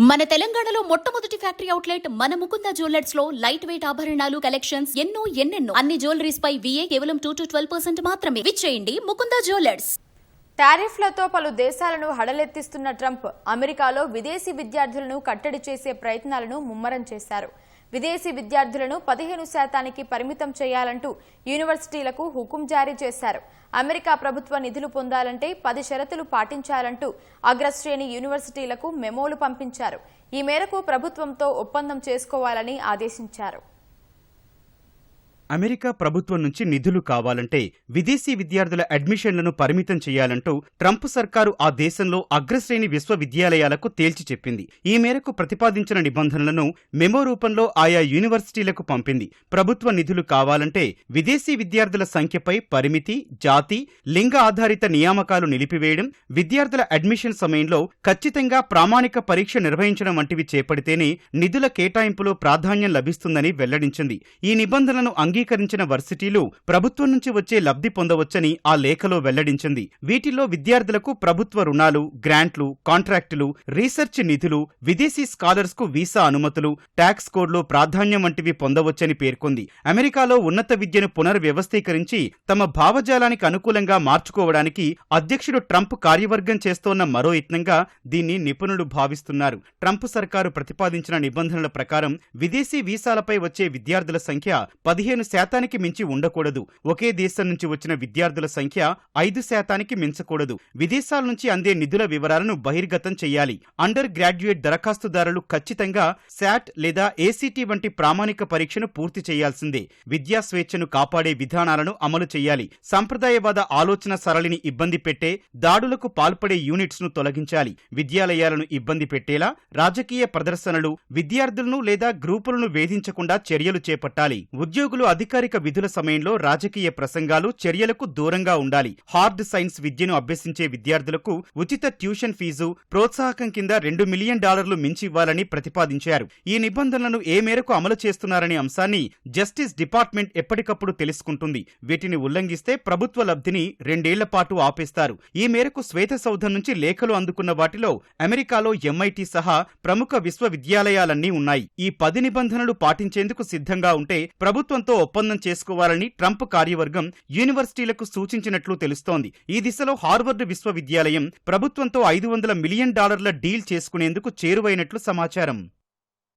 మన తెలంగాణలో మొట్టమొదటి ఫ్యాక్టరీ అవుట్లెట్ మన ముకుంద జ్యువెలర్స్ లో లైట్ వెయిట్ ఆభరణాలు కలెక్షన్స్ ఎన్నెన్నో అన్ని జ్యువెలరీస్ పై VA కేవలం 2-12% మాత్రమే. విచ్చేయండి ముకుంద జ్యువెలర్స్. టారిఫ్లతో పలు దేశాలను హడలెత్తిస్తున్న ట్రంప్ అమెరికాలో విదేశీ విద్యార్థులను కట్టడి చేసే ప్రయత్నాలను ముమ్మరం చేశారు. విదేశీ విద్యార్థులను 15% పరిమితం చేయాలంటూ యూనివర్సిటీలకు హుకుం జారీ చేశారు. అమెరికా ప్రభుత్వ నిధులు పొందాలంటే 10 షరతులు పాటించాలంటూ అగ్రశ్రేణి యూనివర్సిటీలకు మెమోలు పంపించారు. ఈ మేరకు ప్రభుత్వంతో ఒప్పందం చేసుకోవాలని ఆదేశించారు. అమెరికా ప్రభుత్వం నుంచి నిధులు కావాలంటే విదేశీ విద్యార్థుల అడ్మిషన్లను పరిమితం చేయాలంటూ ట్రంప్ సర్కారు ఆ దేశంలో అగ్రశ్రేణి విశ్వవిద్యాలయాలకు తేల్చి చెప్పింది. ఈ మేరకు ప్రతిపాదించిన నిబంధనలను మెమో రూపంలో ఆయా యూనివర్సిటీలకు పంపింది. ప్రభుత్వ నిధులు కావాలంటే విదేశీ విద్యార్థుల సంఖ్యపై పరిమితి, జాతి, లింగ ఆధారిత నియామకాలు నిలిపివేయడం, విద్యార్థుల అడ్మిషన్ సమయంలో ఖచ్చితంగా ప్రామాణిక పరీక్ష నిర్వహించడం వంటివి చేపడితేనే నిధుల కేటాయింపులో ప్రాధాన్యం లభిస్తుందని వెల్లడించింది. ఈ నిబంధనలను అంగీకరించిన వర్సిటీలు ప్రభుత్వం నుంచి వచ్చే లబ్ధి పొందవచ్చని ఆ లేఖలో వెల్లడించింది. వీటిల్లో విద్యార్థులకు ప్రభుత్వ రుణాలు, గ్రాంట్లు, కాంట్రాక్టులు, రీసెర్చ్ నిధులు, విదేశీ స్కాలర్స్ కు వీసా అనుమతులు, ట్యాక్స్ కోడ్లో ప్రాధాన్యం వంటివి పొందవచ్చని పేర్కొంది. అమెరికాలో ఉన్నత విద్యను పునర్వ్యవస్థీకరించి తమ భావజాలానికి అనుకూలంగా మార్చుకోవడానికి అధ్యక్షుడు ట్రంప్ కార్యవర్గం చేస్తోన్న మరో యత్నంగా దీన్ని నిపుణులు భావిస్తున్నారు. ట్రంప్ సర్కారు ప్రతిపాదించిన నిబంధనల ప్రకారం విదేశీ వీసాలపై వచ్చే విద్యార్థుల సంఖ్య 15% మించి ఉండకూడదు. ఒకే దేశం నుంచి వచ్చిన విద్యార్థుల సంఖ్య 5% మించకూడదు. విదేశాల నుంచి అందే నిధుల వివరాలను బహిర్గతం చేయాలి. అండర్ గ్రాడ్యుయేట్ దరఖాస్తుదారులు ఖచ్చితంగా శాట్ లేదా ACT వంటి ప్రామాణిక పరీక్షను పూర్తి చేయాల్సిందే. విద్యా స్వేచ్ఛను కాపాడే విధానాలను అమలు చేయాలి. సంప్రదాయవాద ఆలోచన సరళిని ఇబ్బంది పెట్టే, దాడులకు పాల్పడే యూనిట్స్ ను తొలగించాలి. విద్యాలయాలను ఇబ్బంది పెట్టేలా రాజకీయ ప్రదర్శనలు, విద్యార్థులను లేదా గ్రూపులను వేధించకుండా చర్యలు చేపట్టాలి. ఉద్యోగులు అధికారిక విధుల సమయంలో రాజకీయ ప్రసంగాలు, చర్యలకు దూరంగా ఉండాలి. హార్డ్ సైన్స్ విద్యను అభ్యసించే విద్యార్థులకు ఉచిత ట్యూషన్ ఫీజు, ప్రోత్సాహకం కింద $2 మిలియన్ మించి ఇవ్వాలని ప్రతిపాదించారు. ఈ నిబంధనలను ఏ మేరకు అమలు చేస్తున్నారనే అంశాన్ని జస్టిస్ డిపార్ట్మెంట్ ఎప్పటికప్పుడు తెలుసుకుంటుంది. వీటిని ఉల్లంఘిస్తే ప్రభుత్వ లబ్ధిని 2 ఏళ్ల పాటు ఆపేస్తారు. ఈ మేరకు శ్వేత సౌధం నుంచి లేఖలు అందుకున్న వాటిలో అమెరికాలో MIT సహా ప్రముఖ విశ్వవిద్యాలయాలన్నీ ఉన్నాయి. ఈ 10 నిబంధనలు పాటించేందుకు సిద్ధంగా ఉంటే ప్రభుత్వంతో ఒప్పందం చేసుకోవాలని ట్రంప్ కార్యవర్గం యూనివర్సిటీలకు సూచించినట్లు తెలుస్తోంది. ఈ దిశలో హార్వర్డ్ విశ్వవిద్యాలయం ప్రభుత్వంతో $500 మిలియన్ డీల్ చేసుకునేందుకు చేరువైనట్లు సమాచారం.